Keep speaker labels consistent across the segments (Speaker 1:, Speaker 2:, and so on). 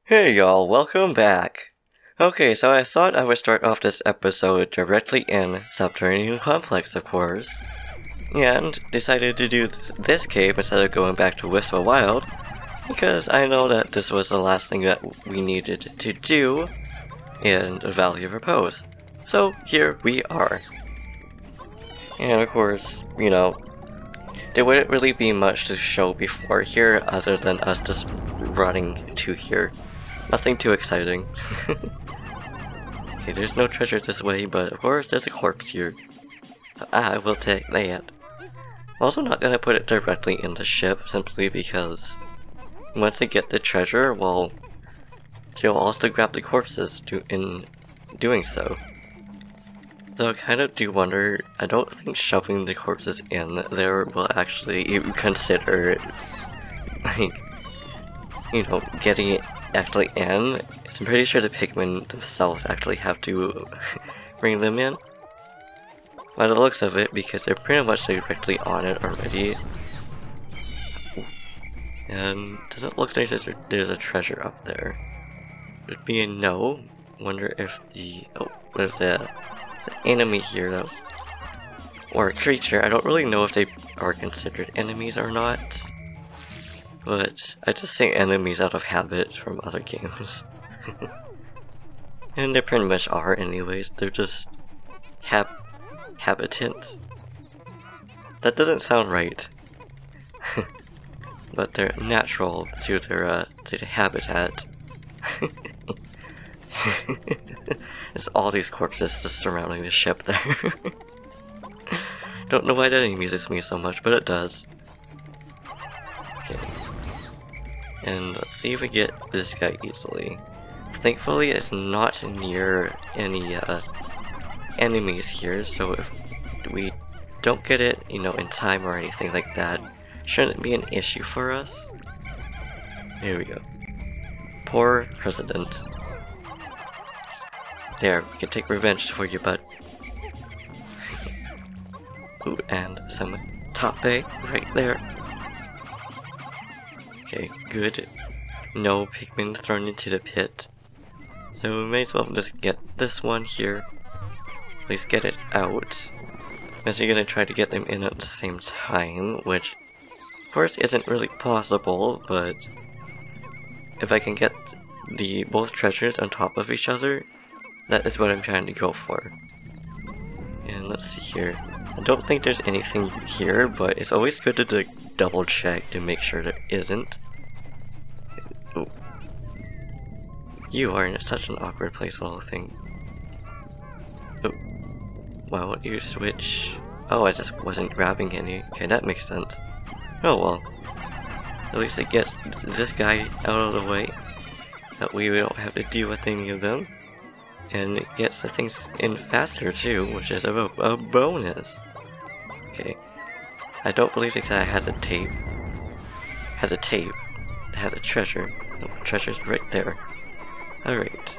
Speaker 1: Hey y'all, welcome back! Okay, so I thought I would start off this episode directly in Subterranean Complex, of course. And decided to do this cave instead of going back to Whisper Wild, because I know that this was the last thing that we needed to do in the Valley of Repose. So here we are. And of course, you know, there wouldn't really be much to show before here other than us just running to here. Nothing too exciting. Okay, there's no treasure this way, but of course there's a corpse here. So I will take that. I'm also not gonna put it directly in the ship, simply because once they get the treasure, well, they'll also grab the corpses in doing so. Though I kind of do wonder, I don't think shoving the corpses in there will actually even consider, like, you know, getting it actually in. I'm pretty sure the Pikmin themselves actually have to bring them in. By the looks of it, because they're pretty much directly on it already. And doesn't look like there's a treasure up there. Would be a no. Wonder if the there's an enemy here though, or a creature. I don't really know if they are considered enemies or not. But I just say enemies out of habit from other games. And they pretty much are anyways, they're just habitants. That doesn't sound right. But they're natural to their habitat. There's all these corpses just surrounding the ship there. Don't know why that amuses me so much, but it does. Okay. And let's see if we get this guy easily. Thankfully, it's not near any enemies here, so if we don't get it, you know, in time or anything like that, shouldn't be an issue for us. Here we go. Poor president. There, we can take revenge for you, bud. Ooh, and some tape right there. Okay, good. No Pikmin thrown into the pit. So we may as well just get this one here. At least get it out. Unless you're gonna try to get them in at the same time, which of course isn't really possible, but if I can get both treasures on top of each other, that is what I'm trying to go for. And let's see here. I don't think there's anything here, but it's always good to double check to make sure there isn't. Ooh. You are in such an awkward place, little thing. Oh. Why won't you switch? Oh, I just wasn't grabbing any. Okay, that makes sense. Oh well. At least it gets this guy out of the way. That way we don't have to deal with any of them. And it gets the things in faster too, which is a bonus. Okay. I don't believe this guy has a tape. Has a tape. Has a treasure. Oh, treasure's right there. Alright.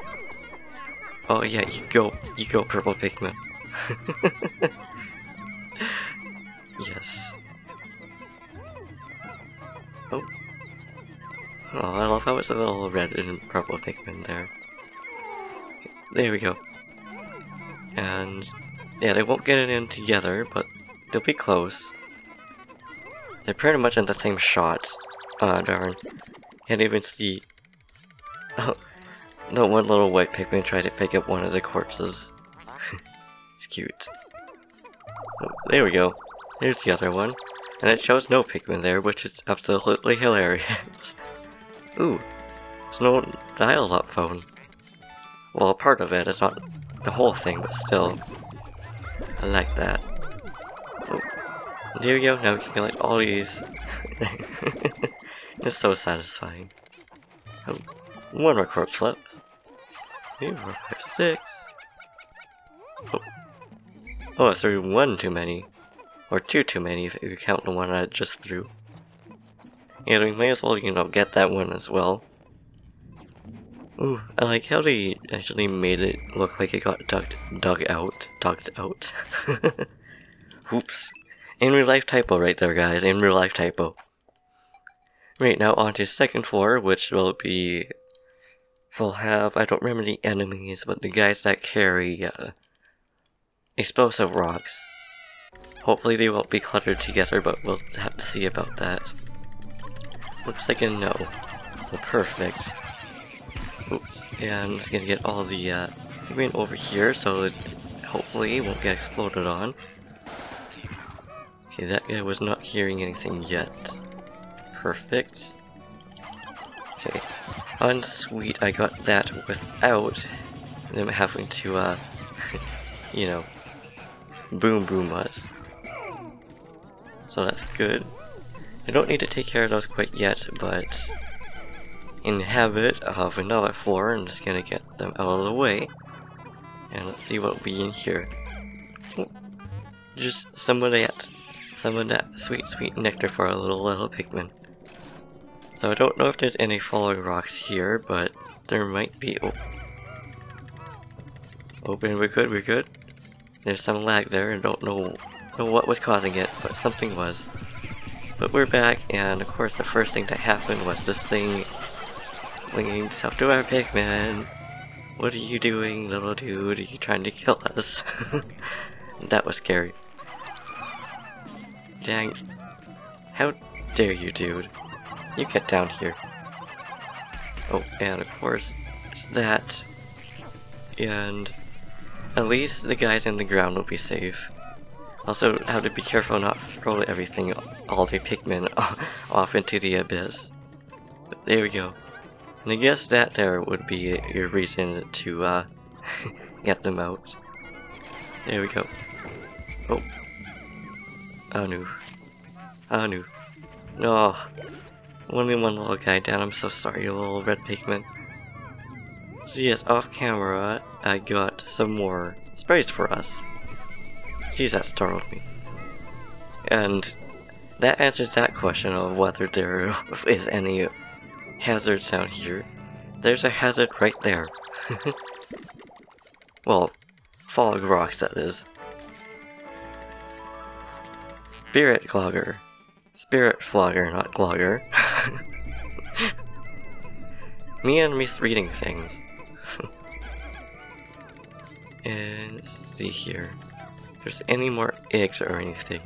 Speaker 1: Oh yeah, you go purple Pikmin. Yes. Oh. Oh, I love how it's a little red and purple Pikmin there. There we go. And yeah, they won't get it in together, but they'll be close. They're pretty much in the same shot. Darn. Can't even see. Oh, no, one little white Pikmin tried to pick up one of the corpses. It's cute. Oh, there we go. There's the other one. And it shows no Pikmin there, which is absolutely hilarious. Ooh, there's no dial-up phone. Well, a part of it, it's not the whole thing, but still. I like that. Oh, there we go, now we can collect all these. It's so satisfying. Oh, one more corpse left. 3, 4, 5, 6. Oh, it's threw one too many. Or two too many if you count the one I just threw. Yeah, we may as well, you know, get that one as well. Ooh, I like how they actually made it look like it got dug out. Oops. In real life typo right there, guys. In real life typo. Right, now on to second floor, which will be we'll have, I don't remember the enemies, but the guys that carry explosive rocks. Hopefully they won't be cluttered together, but we'll have to see about that. Looks like a no. So perfect. Oops. And I'm just gonna get all the Pikmin over here so it hopefully won't get exploded on. Okay, that guy was not hearing anything yet. Perfect. Okay. And sweet, I got that without them having to, you know, boom us. So that's good. I don't need to take care of those quite yet, but in habit of another floor, I'm just gonna get them out of the way. And let's see what we in here. Just some of that sweet nectar for a little Pikmin. So I don't know if there's any falling rocks here, but there might be. Oh, open. We're good. There's some lag there. I don't know what was causing it, but something was. But we're back, and of course the first thing that happened was this thing flinging itself to our Pikmin. What are you doing, little dude? Are you trying to kill us? That was scary. Dang. How dare you, dude? You get down here. Oh, and of course, it's that. And at least the guys in the ground will be safe. Also, have to be careful not to throw everything, all the Pikmin, off into the abyss. But there we go. And I guess that there would be your reason to, get them out. There we go. Oh. Oh no. Oh no. No. Only one little guy down. I'm so sorry, you little red Pikmin. So yes, off camera, I got some more sprays for us. Jeez, that startled me. And that answers that question of whether there is any hazards down here. There's a hazard right there. Well, falling rocks, that is. Spirit Glogger. Spirit Flogger, not Glogger. Me and misreading things. And let's see here. If there's any more eggs or anything.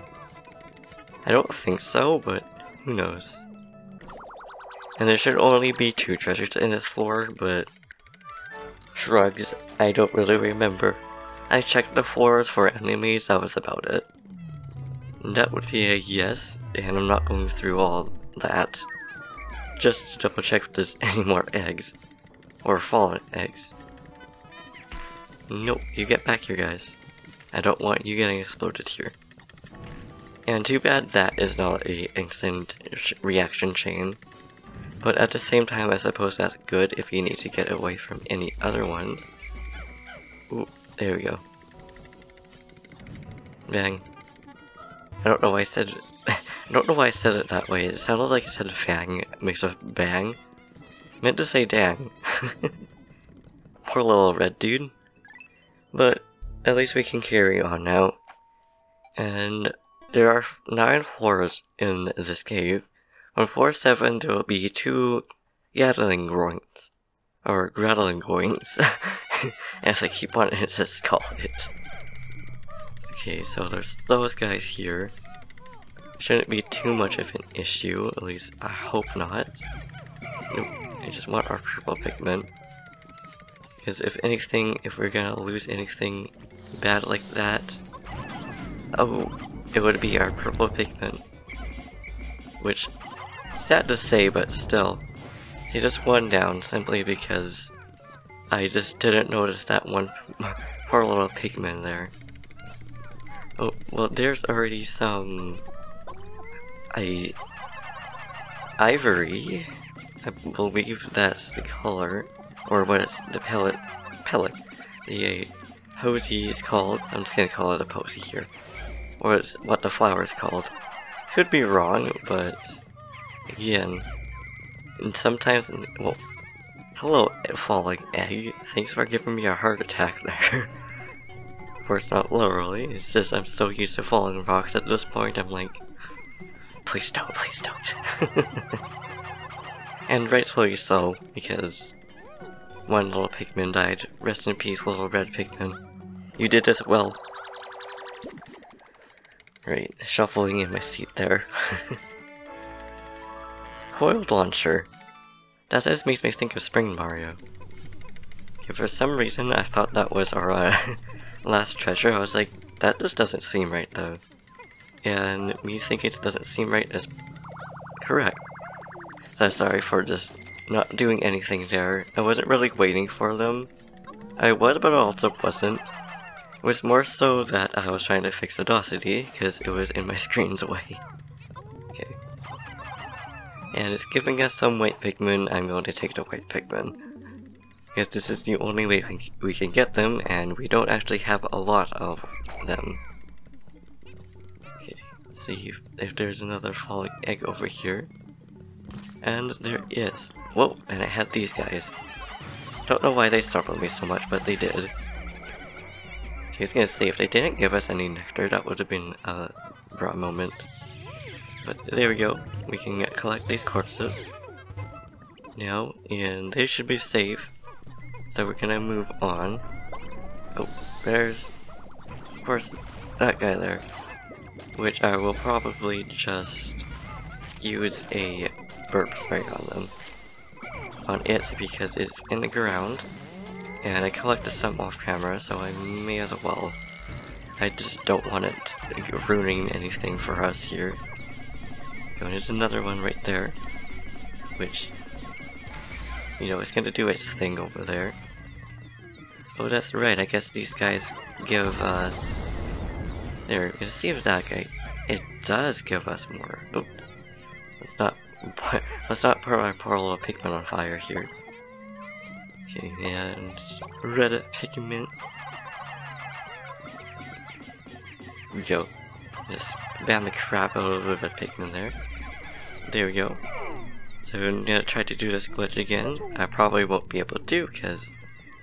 Speaker 1: I don't think so, but who knows. And there should only be 2 treasures in this floor, but shrugs, I don't really remember. I checked the floors for enemies, that was about it. And that would be a yes, and I'm not going through all that. Just to double check if there's any more eggs. Or fallen eggs. Nope, you get back here, guys. I don't want you getting exploded here. And too bad that is not a instant reaction chain. But at the same time, I suppose that's good if you need to get away from any other ones. Ooh, there we go. Bang. I don't know why I said I don't know why I said it that way. It sounded like I said fang mixed with bang. I meant to say dang. Poor little red dude. But at least we can carry on now. And there are 9 floors in this cave. On floor 7 there will be 2 Gatling groins. Or Grattling groins, as I keep wanting to just call it. Okay, so there's those guys here. Shouldn't be too much of an issue, at least I hope not. Nope, I just want our purple Pikmin. Because if anything, if we're gonna lose anything bad like that, oh, it would be our purple Pikmin. Which, sad to say, but still. See, just 1 down, simply because I just didn't notice that one poor little Pikmin there. Oh, well, there's already some ivory. I believe that's the color, or what it's the pellet. The posy is called. I'm just gonna call it a posy here, or it's what the flower is called. Could be wrong, but again, and sometimes, well, hello, falling egg. Thanks for giving me a heart attack there. Of course, not literally. It's just I'm so used to falling rocks at this point. I'm like, please don't, please don't. And rightfully so, because one little Pikmin died. Rest in peace, little red Pikmin. You did this well. Right, shuffling in my seat there. Coiled launcher. That just makes me think of Spring Mario. Okay, for some reason, I thought that was our last treasure. I was like, that just doesn't seem right though. And me thinking it doesn't seem right is correct. So sorry for just not doing anything there. I wasn't really waiting for them. I was, but I also wasn't. It was more so that I was trying to fix Audacity, because it was in my screen's way. Okay. And it's giving us some white Pikmin. I'm going to take the white Pikmin. Because this is the only way we can get them, and we don't actually have a lot of them. Okay, let's see if there's another falling egg over here. And there is. Whoa, and I had these guys. Don't know why they startled me so much, but they did. Okay, I was gonna say, if they didn't give us any nectar, that would have been a bra moment. But there we go. We can collect these corpses now, and they should be safe. So we're gonna move on. Oh, there's, of course, that guy there. Which I will probably just use a burp spray on them. On it, because it's in the ground. And I collected some off camera, so I may as well. I just don't want it ruining anything for us here. Oh, there's another one right there. Which, you know, it's gonna do its thing over there. Oh, that's right, I guess these guys give, there, let's see if that guy, it does give us more. Oh, let's not put our poor little Pikmin on fire here. Okay, and red Pikmin. Here we go. Just bam the crap out of the red Pikmin there. There we go. So I'm gonna try to do this glitch again. I probably won't be able to, because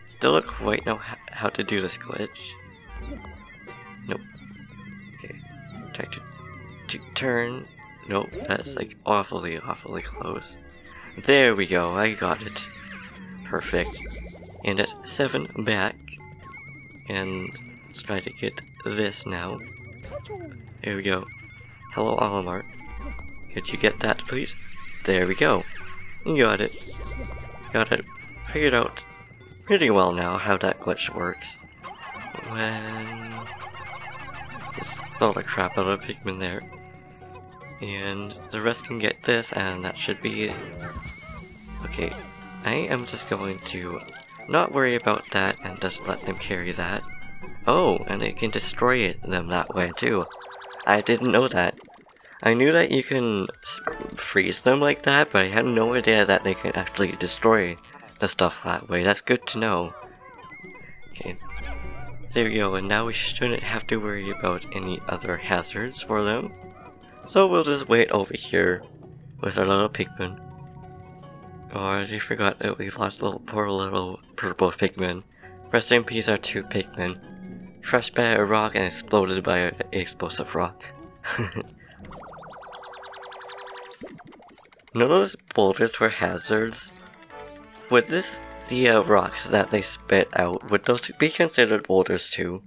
Speaker 1: still don't quite know how to do this glitch. Nope. Okay. Try to turn. Nope, that's like awfully close. There we go, I got it. Perfect. And that's 7 back. And let's try to get this now. Here we go. Hello, Olimar. Could you get that, please? There we go. You got it. Got it figured out pretty well now how that glitch works. When just throw the crap out of Pikmin there. And the rest can get this, and that should be it. Okay, I am just going to not worry about that and just let them carry that. Oh, and it can destroy them that way too. I didn't know that. I knew that you can freeze them like that, but I had no idea that they can actually destroy the stuff that way. That's good to know. Okay, there we go, and now we shouldn't have to worry about any other hazards for them. So we'll just wait over here with our little Pikmin. Oh, I already forgot that we lost poor little purple Pikmin. Rest in peace, our 2 Pikmin. Crushed by a rock and exploded by an explosive rock. None of those boulders were hazards. Would the rocks that they spit out, would those be considered boulders too?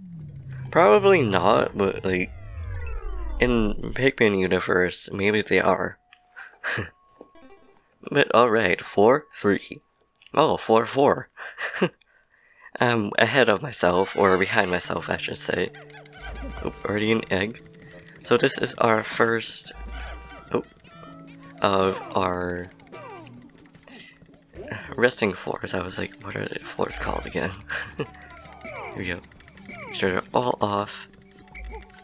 Speaker 1: Probably not, but like, in Pikmin universe, maybe they are. But alright, 4-3. Oh, 4-4. I'm ahead of myself, or behind myself I should say. Oh, already an egg. So this is our first of our resting floors. I was like, what are the floors called again? Here we go. Make sure they're all off.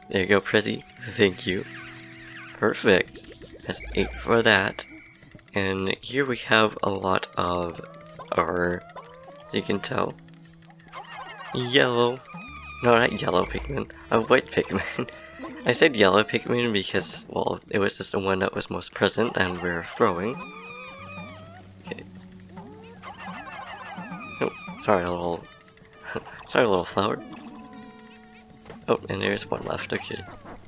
Speaker 1: There you go, Prizzy. Thank you. Perfect. That's 8 for that. And here we have a lot of our, as you can tell, yellow, no, not yellow Pikmin, a white Pikmin. I said yellow Pikmin because, well, it was just the one that was most present and we're throwing. Okay. Oh, sorry, a little, sorry, a little flower. Oh, and there's one left. Okay,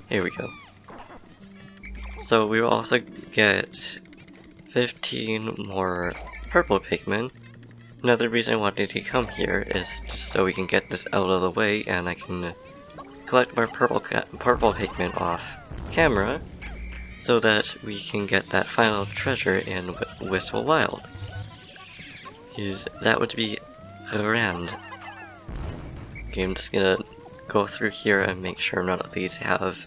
Speaker 1: here we go. So we will also get 15 more purple Pikmin, Another reason I wanted to come here is just so we can get this out of the way and I can collect more purple Pikmin off camera so that we can get that final treasure in Wistful Wild. Because that would be grand. Okay, I'm just gonna go through here and make sure none of these have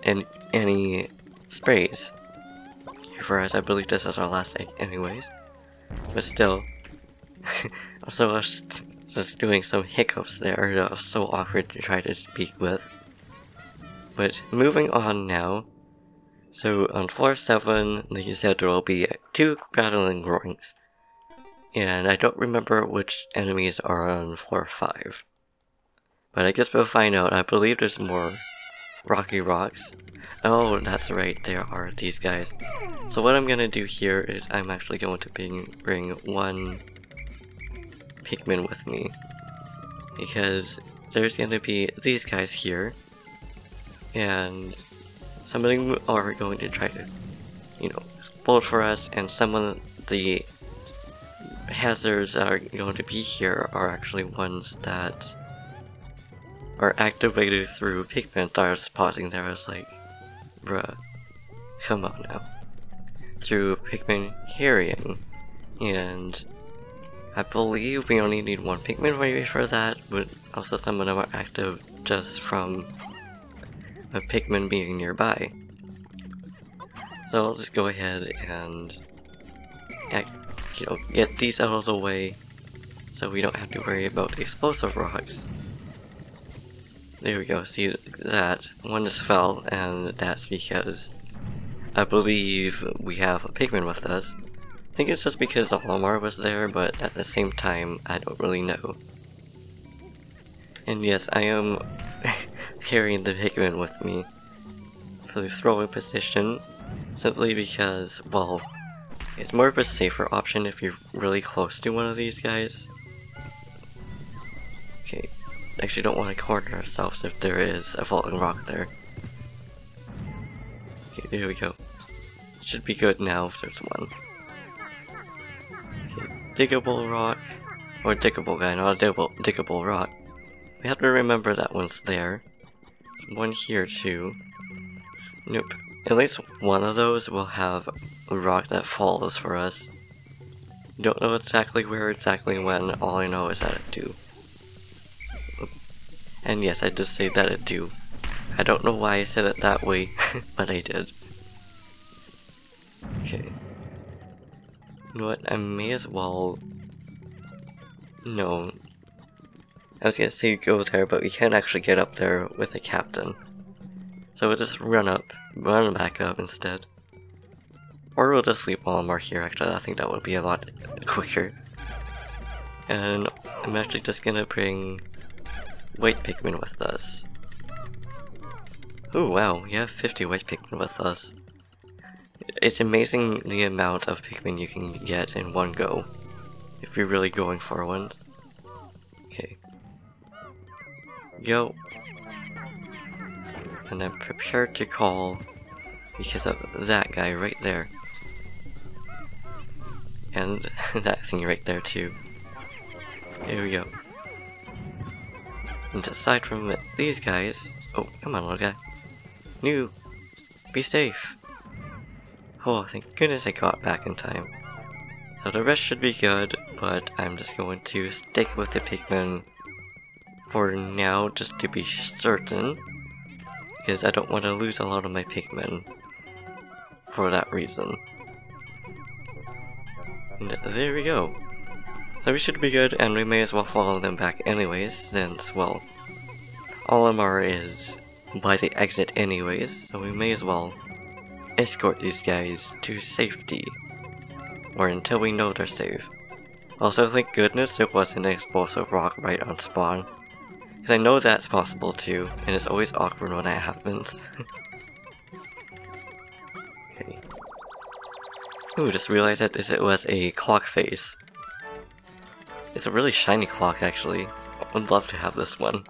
Speaker 1: any sprays. Whereas I believe this is our last egg anyways. But still. Also, I was just doing some hiccups there that was so awkward to try to speak with. But moving on now. So on floor 7, they said there will be 2 battling roarings. And I don't remember which enemies are on floor 5. But I guess we'll find out. I believe there's more rocky rocks. Oh, that's right, there are these guys. So what I'm gonna do here is I'm actually going to bring 1 Pikmin with me. Because there's gonna be these guys here. And some of them are going to try to, explode for us, and some of the hazards that are going to be here are actually ones that are activated through Pikmin. I was pausing there, I was like, bruh, come on now. Through Pikmin carrying. And I believe we only need 1 Pikmin maybe for that, but also some of them are active just from a Pikmin being nearby. So I'll just go ahead and get these out of the way so we don't have to worry about the explosive rocks. There we go, see that? One just fell, and that's because I believe we have a Pikmin with us. I think it's just because Olimar was there, but at the same time, I don't really know. And yes, I am carrying the Pikmin with me for the throwing position, simply because, well, it's more of a safer option if you're really close to one of these guys. Okay, actually don't want to corner ourselves if there is a falling rock there. Okay, there we go. Should be good now if there's one. Okay, diggable rock, or diggable guy, not a diggable rock. We have to remember that one's there. There's one here too. Nope. At least one of those will have a rock that falls for us. Don't know exactly where, exactly when, all I know is that it do. And yes, I did say that it do. I don't know why I said it that way, but I did. Okay. You know what, I may as well... No. I was gonna say go there, but we can't actually get up there with the captain. So we'll just run back up instead. Or we'll just leave Olimar here, actually. I think that would be a lot quicker. And I'm actually just gonna bring white Pikmin with us. Oh wow, we have 50 white Pikmin with us. It's amazing the amount of Pikmin you can get in one go, if you're really going for one. Okay. Go. And I'm prepared to call because of that guy right there. And that thing right there too. Here we go. And aside from these guys... Oh, come on little guy. No! Be safe! Oh, thank goodness I got back in time. So the rest should be good, but I'm just going to stick with the Pikmin for now, just to be certain. Because I don't want to lose a lot of my Pikmin for that reason. And there we go. So we should be good, and we may as well follow them back anyways, since, well, Olimar is by the exit anyways, so we may as well escort these guys to safety. Or until we know they're safe. Also, thank goodness there wasn't an explosive rock right on spawn. Because I know that's possible too, and it's always awkward when that happens. Okay. Ooh, just realized that it was a clock face. It's a really shiny clock actually. I would love to have this one.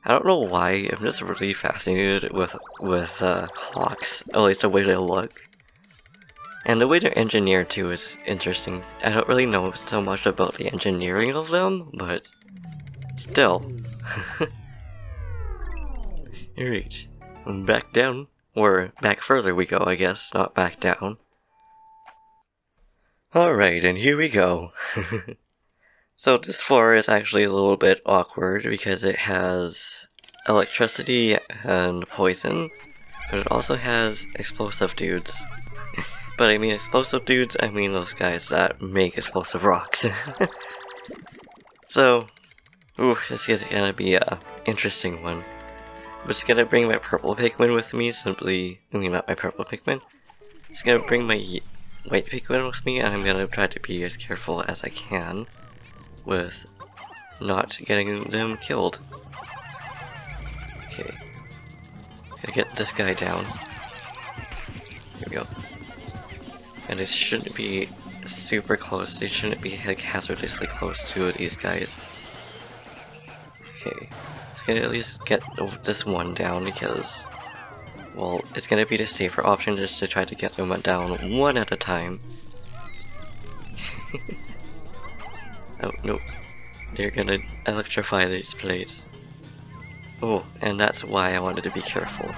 Speaker 1: I don't know why, I'm just really fascinated with clocks, at least the way they look. And the way they're engineered too is interesting. I don't really know so much about the engineering of them, but still. Alright, back down, or back further we go, I guess, not back down. Alright, and here we go. So this floor is actually a little bit awkward because it has electricity and poison, but it also has explosive dudes. But I mean explosive dudes, I mean those guys that make explosive rocks. So, ooh, this is gonna be a interesting one. I'm just gonna bring my purple Pikmin with me, not my purple Pikmin. Just gonna bring my white Pikmin with me, and I'm gonna try to be as careful as I can with not getting them killed. Okay. Gotta get this guy down. Here we go. And it shouldn't be super close. They shouldn't be like hazardously close to these guys. Okay. Just gonna at least get this one down because, well, it's gonna be the safer option just to try to get them down one at a time. Oh, nope. They're gonna electrify this place. Oh, and that's why I wanted to be careful.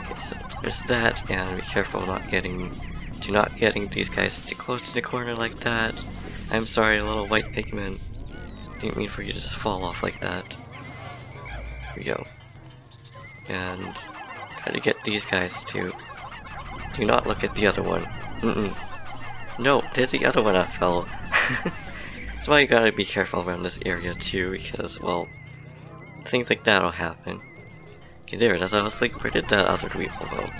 Speaker 1: Okay, so there's that, and be careful not getting these guys too close to the corner like that. I'm sorry, little white Pikmin. Didn't mean for you to just fall off like that. Here we go. And try to get these guys too. Do not look at the other one. No, there's the other one that fell. That's why you gotta be careful around this area too, because, well, things like that'll happen. Okay, there it is. I was like, where did that other weevil go?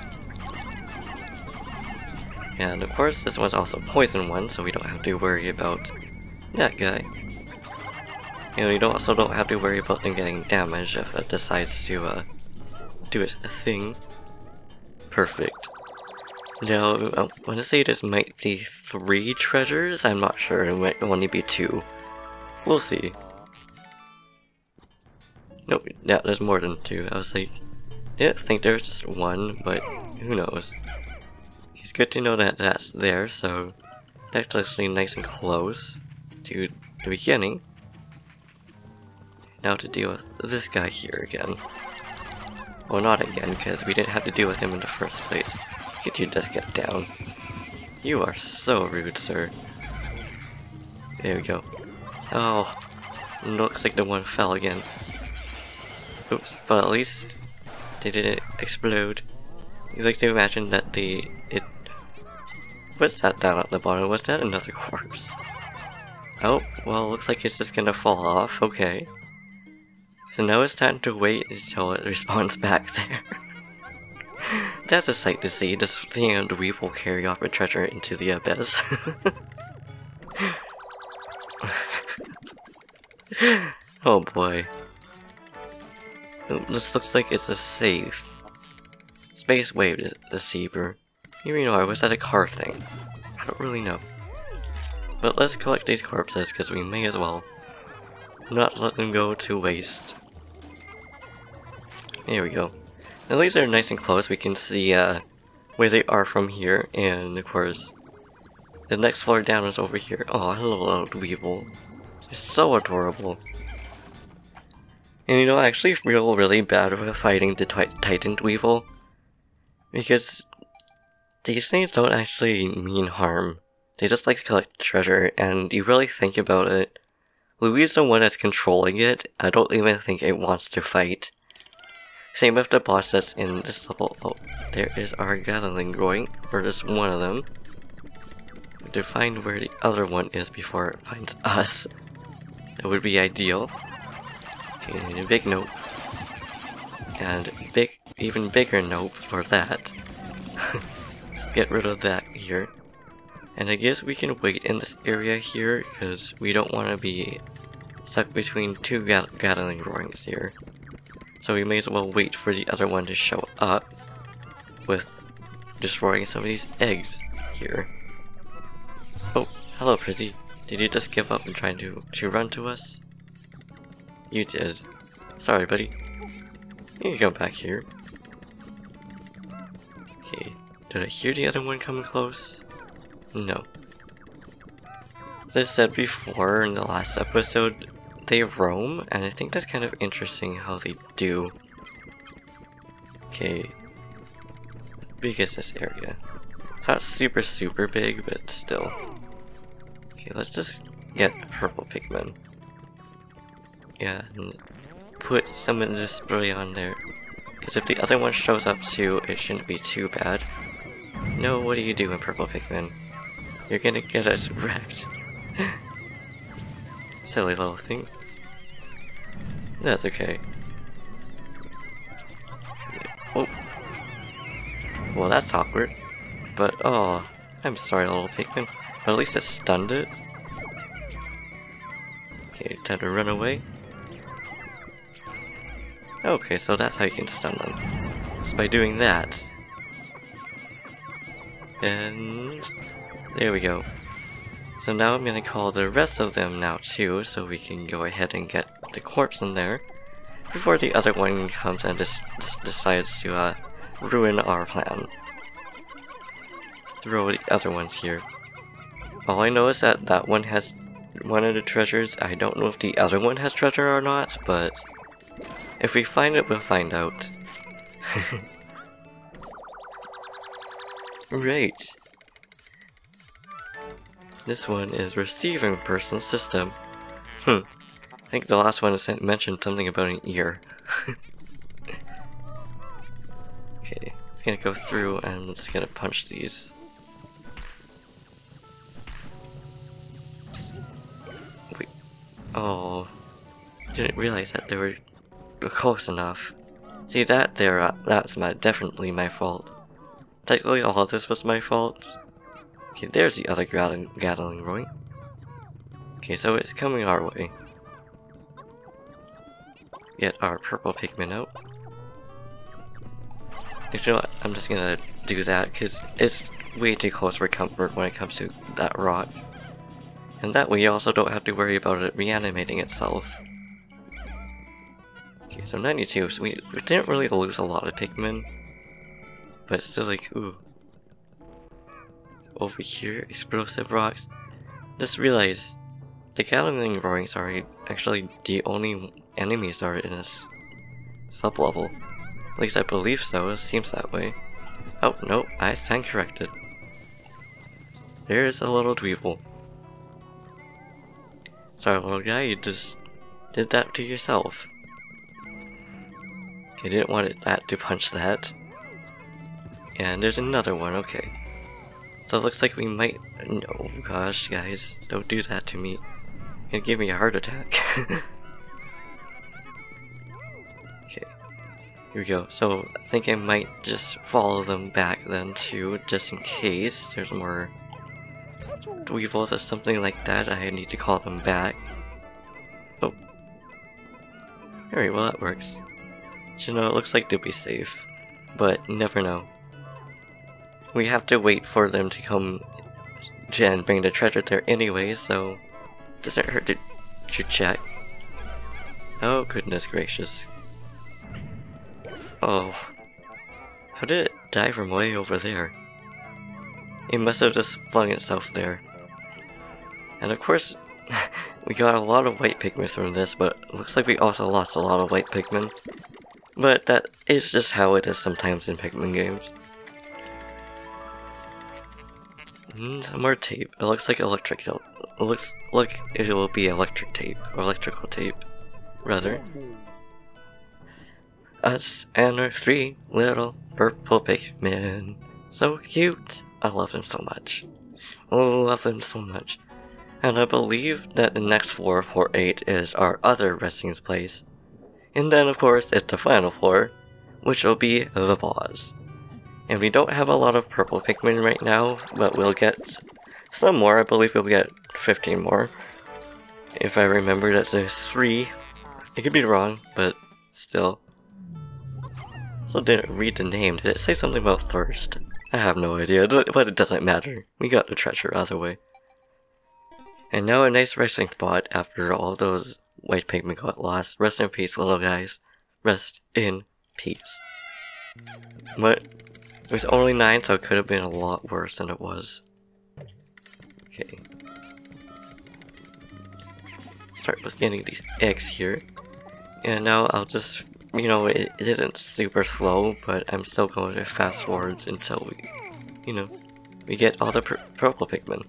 Speaker 1: And of course, this one's also poison one, so we don't have to worry about that guy. And we also don't have to worry about them getting damaged if it decides to do its thing. Perfect. Now, I want to say this might be 3 treasures. I'm not sure. It might only be 2. We'll see. Nope, yeah, there's more than 2. I was like, didn't think there was just 1, but who knows. It's good to know that that's there, so that's actually nice and close to the beginning. Now to deal with this guy here again. Well, not again, because we didn't have to deal with him in the first place. Could you just get down? You are so rude, sir. There we go. Oh, looks like the one fell again. Oops, but at least they didn't explode. You like to imagine that what's that down at the bottom? Was that another corpse? Oh, well, looks like it's just gonna fall off. Okay. So now it's time to wait until it respawns back there. That's a sight to see. This thing and the weevil carry off a treasure into the abyss. Oh boy. This looks like it's a safe. Space Wave Deceiver. You know, was that a car thing? I don't really know. But let's collect these corpses, because we may as well not let them go to waste. There we go. Now these are nice and close. We can see where they are from here, and of course, the next floor down is over here. Oh, hello, little weevil. It's so adorable. And you know, I actually feel really bad with fighting the Titan Weevil, because these things don't actually mean harm. They just like to collect treasure, and you really think about it. Louie's the one that's controlling it. I don't even think it wants to fight. Same with the boss that's in this level. Oh, there is our Gatling growing, or just one of them. To find where the other one is before it finds us. That would be ideal. Okay, a big nope. And even bigger nope for that. Let's get rid of that here. And I guess we can wait in this area here, because we don't want to be stuck between 2 Gatling roarings here. So we may as well wait for the other one to show up with destroying some of these eggs here. Oh, hello Prizzy. Did you just give up and try to run to us? You did. Sorry, buddy. You can come back here. Okay, Did I hear the other one coming close? No. As I said before in the last episode, they roam, and I think that's kind of interesting how they do. Okay. How big is this area? It's not super big, but still. Okay, let's just get a purple Pikmin. Yeah, and put some of this spray on there. Because if the other one shows up too, it shouldn't be too bad. No, what are you doing, purple Pikmin? You're gonna get us wrecked. Silly little thing. That's okay. Oh. Well, that's awkward. But, oh, I'm sorry, little Pikmin. But at least it stunned it. Okay, time to run away. Okay, so that's how you can stun them. So by doing that. And there we go. So now I'm gonna call the rest of them now too, so we can go ahead and get the corpse in there before the other one comes and just decides to ruin our plan. Throw the other ones here. All I know is that that one has one of the treasures. I don't know if the other one has treasure or not, but if we find it, we'll find out. Right. This one is receiving person system. I think the last one mentioned something about an ear. Okay, it's gonna go through and I'm just gonna punch these. Wait. Oh. Didn't realize that they were close enough. See that there, that's definitely my fault. Technically all of this was my fault. Okay, there's the other Gatling Roy. Okay, so it's coming our way. Get our purple Pikmin out. You know what, I'm just gonna do that because it's way too close for comfort when it comes to that rock. And that way you also don't have to worry about it reanimating itself. Okay, so 92, so we didn't really lose a lot of Pikmin. But it's still like, ooh. So over here, explosive rocks. Just realized, the Gatling Roarings are actually the only enemies that are in this sub-level. At least I believe so, it seems that way. Oh, no, I stand corrected. There's a little dweeble. Sorry, little guy, you just did that to yourself. Okay, didn't want that to punch that. And there's another one, okay. So it looks like we might... No, gosh, guys, don't do that to me. You'll give me a heart attack. Okay, here we go. So I think I might just follow them back then too, just in case there's more dweevils or something like that. I need to call them back. Oh. Alright, well that works. You know, it looks like they'll be safe. But never know. We have to wait for them to come and bring the treasure there anyway, so it doesn't hurt to check. Oh goodness gracious. Oh. How did it die from way over there? It must have just flung itself there. And of course, we got a lot of white Pikmin from this, but it looks like we also lost a lot of white Pikmin. But that is just how it is sometimes in Pikmin games. Some more tape. It looks like electric. It looks like it will be electric tape, or electrical tape, rather. Us and our 3 little purple Pikmin. So cute. I love them so much. I love them so much. And I believe that the next floor, floor 8, is our other resting place. And then of course it's the final floor, which will be the boss. And we don't have a lot of purple Pikmin right now, but we'll get some more. I believe we'll get 15 more. If I remember that there's 3. It could be wrong, but still. Also didn't read the name. Did it say something about thirst? I have no idea, but it doesn't matter. We got the treasure either way. And now a nice resting spot after all those white Pikmin got lost. Rest in peace, little guys. Rest in peace. But it was only 9, so it could have been a lot worse than it was. Okay. Start with getting these eggs here. And now I'll just, you know, it isn't super slow, but I'm still going to fast forwards until we, you know, we get all the purple Pikmin.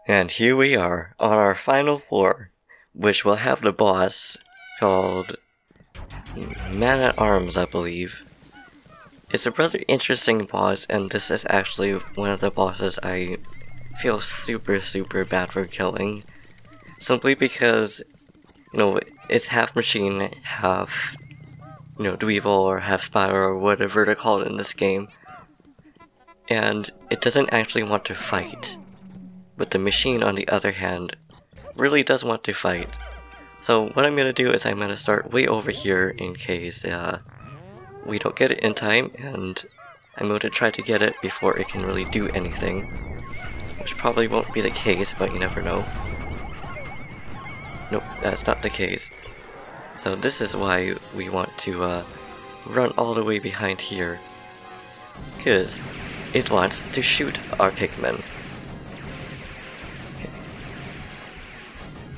Speaker 1: And here we are, on our final floor, which will have the boss called Man-at-Arms, I believe. It's a rather interesting boss, and this is actually one of the bosses I feel super bad for killing. Simply because, you know, it's half machine, half, you know, Dweevil or half Spyro or whatever they're called in this game. And it doesn't actually want to fight. But the machine, on the other hand, really does want to fight. So what I'm going to do is I'm going to start way over here in case we don't get it in time, and I'm going to try to get it before it can really do anything. Which probably won't be the case, but you never know. Nope, that's not the case. So this is why we want to run all the way behind here. Because it wants to shoot our Pikmin.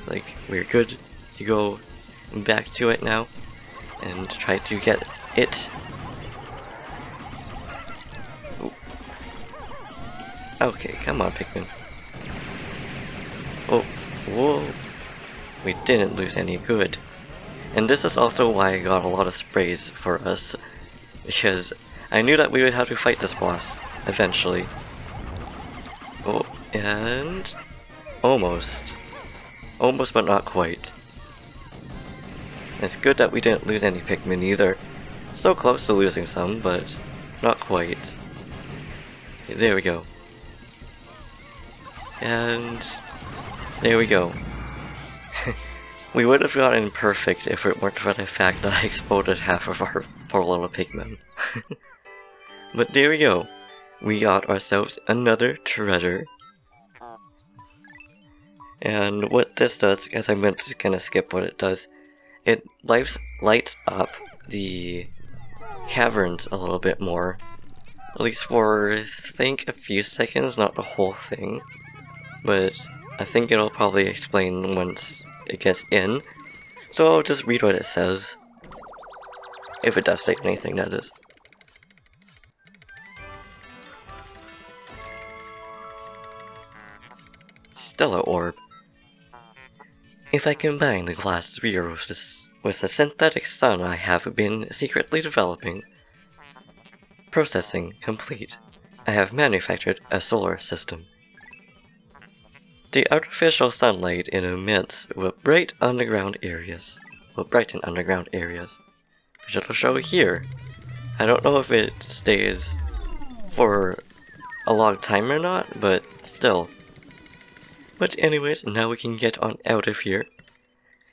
Speaker 1: Like, we're good to go back to it now and try to get it. Ooh. Okay, come on, Pikmin. Oh, whoa. We didn't lose any good. And this is also why I got a lot of sprays for us, because I knew that we would have to fight this boss eventually. Oh, and almost. Almost, but not quite. It's good that we didn't lose any Pikmin either. So close to losing some, but not quite. Okay, there we go. And there we go. We would have gotten perfect if it weren't for the fact that I exploded half of our poor little Pikmin. But there we go. We got ourselves another treasure. And what this does, because I meant to kind of skip what it does, it lights up the caverns a little bit more. At least for, I think, a few seconds, not the whole thing. But I think it'll probably explain once it gets in. So I'll just read what it says. If it does say anything, that is. Stellar Orb. If I combine the glass sphere with the synthetic sun I have been secretly developing. Processing complete. I have manufactured a solar system. The artificial sunlight it emits will brighten underground areas. Which it'll show here. I don't know if it stays for a long time or not, but still. But anyways, now we can get on out of here.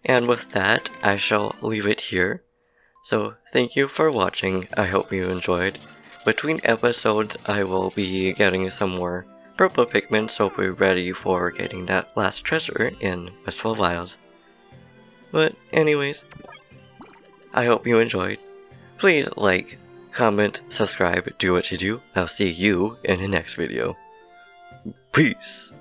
Speaker 1: And with that, I shall leave it here. So thank you for watching, I hope you enjoyed. Between episodes, I will be getting some more purple Pikmin, so we're ready for getting that last treasure in Wistful Wilds. But anyways, I hope you enjoyed. Please like, comment, subscribe, do what you do. I'll see you in the next video. Peace!